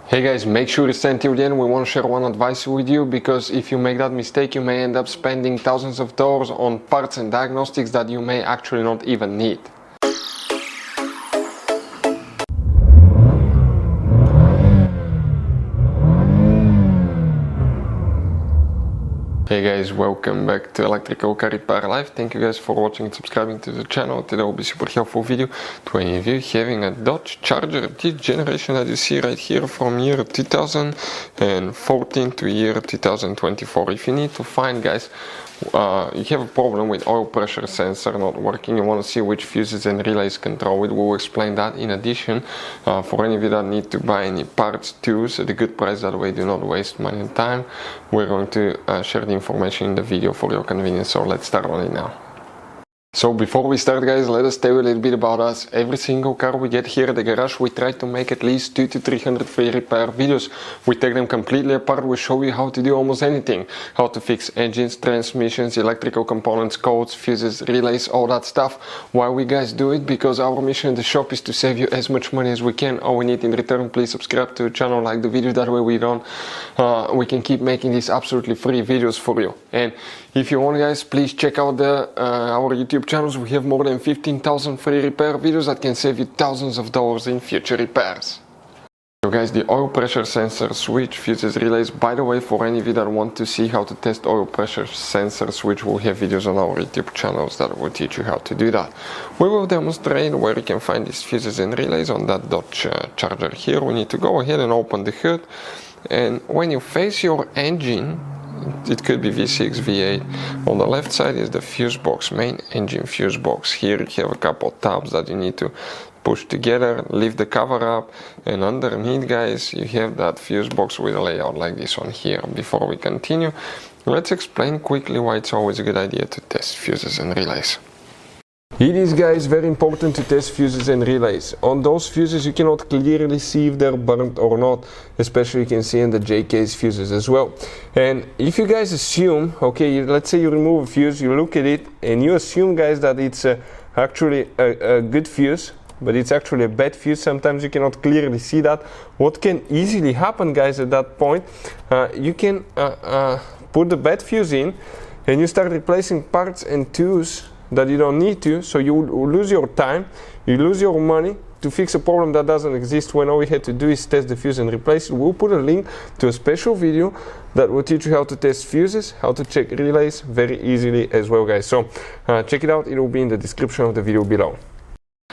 Hey guys, make sure you stay until the end. We want to share one advice with you, because if you make that mistake you may end up spending thousands of dollars on parts and diagnostics that you may actually not even need. Hey guys, welcome back to Electrical Car Repair Live. Thank you guys for watching and subscribing to the channel. Today will be super helpful video to any of you having a Dodge Charger this generation that you see right here from year 2014 to year 2024. If you need to find, guys, you have a problem with oil pressure sensor not working, you want to see which fuses and relays control it, we'll explain that. In addition, for any of you that need to buy any parts, tools at a good price, that way do not waste money and time, we're going to share the information in the video for your convenience. So let's start on it now. So before we start, guys, let us tell you a little bit about us. Every single car we get here at the garage, we try to make at least 200 to 300 free repair videos. We take them completely apart, we show you how to do almost anything. How to fix engines, transmissions, electrical components, codes, fuses, relays, all that stuff. Why we guys do it? Because our mission in the shop is to save you as much money as we can. All we need in return, please subscribe to the channel, like the video, that way we can keep making these absolutely free videos for you. And if you want, guys, please check out our YouTube channels. We have more than 15,000 free repair videos that can save you thousands of dollars in future repairs. So guys, the oil pressure sensor switch, fuses, relays, by the way, for any of you that want to see how to test oil pressure sensor switch, we'll have videos on our YouTube channels that will teach you how to do that. We will demonstrate where you can find these fuses and relays on that Dodge Charger here. We need to go ahead and open the hood, and when you face your engine, it could be V6, V8. On the left side is the fuse box, main engine fuse box. Here you have a couple of tabs that you need to push together, lift the cover up, and underneath, guys, you have that fuse box with a layout like this one here. Before we continue, let's explain quickly why it's always a good idea to test fuses and relays. It is, guys, very important to test fuses and relays. On those fuses you cannot clearly see if they're burnt or not, especially you can see in the J-case fuses as well. And if you guys assume, okay, let's say you remove a fuse, you look at it and you assume, guys, that it's actually a good fuse, but it's actually a bad fuse, sometimes you cannot clearly see that. What can easily happen, guys, at that point, you can put the bad fuse in and you start replacing parts and tools that you don't need to, so you lose your time, you lose your money to fix a problem that doesn't exist, when all we had to do is test the fuse and replace it. We'll put a link to a special video that will teach you how to test fuses, how to check relays very easily as well, guys. So check it out, it will be in the description of the video below.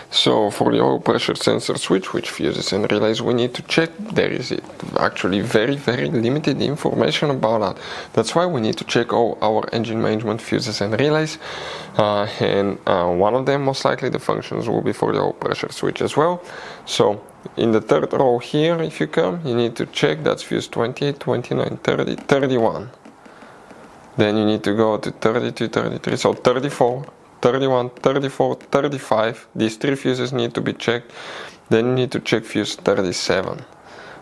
So for the oil pressure sensor switch, which fuses and relays we need to check, there is actually very limited information about that. That's why we need to check all our engine management fuses and relays, and one of them, most likely the functions, will be for the oil pressure switch as well. So in the third row here, if you come, you need to check that's fuse 28, 29, 30, 31. Then you need to go to 32, 33, so 34, 31, 34, 35, these three fuses need to be checked. Then you need to check fuse 37.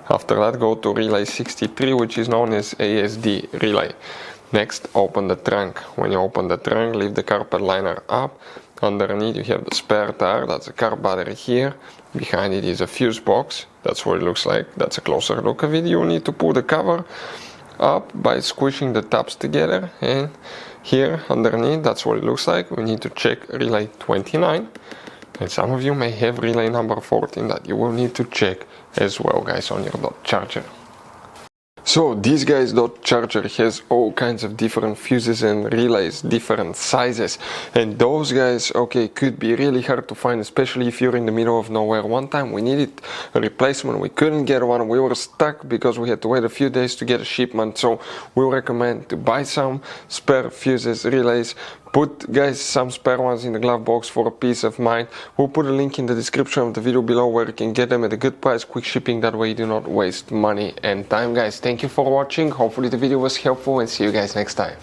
After that, go to relay 63, which is known as ASD relay. Next, open the trunk. When you open the trunk, lift the carpet liner up. Underneath you have the spare tire, that's a car battery here. Behind it is a fuse box, that's what it looks like. That's a closer look of it. You need to pull the cover up by squishing the tabs together, and here underneath, that's what it looks like. We need to check relay 29, and some of you may have relay number 14 that you will need to check as well, guys, on your Dodge Charger. So this, guys, Dodge Charger has all kinds of different fuses and relays, different sizes, and those, guys, okay, could be really hard to find, especially if you're in the middle of nowhere. One time we needed a replacement, we couldn't get one, we were stuck because we had to wait a few days to get a shipment. So we recommend to buy some spare fuses, relays. Put, guys, some spare ones in the glove box for a peace of mind. We'll put a link in the description of the video below where you can get them at a good price, quick shipping, that way you do not waste money and time, guys. Thank you for watching, hopefully the video was helpful, and see you guys next time.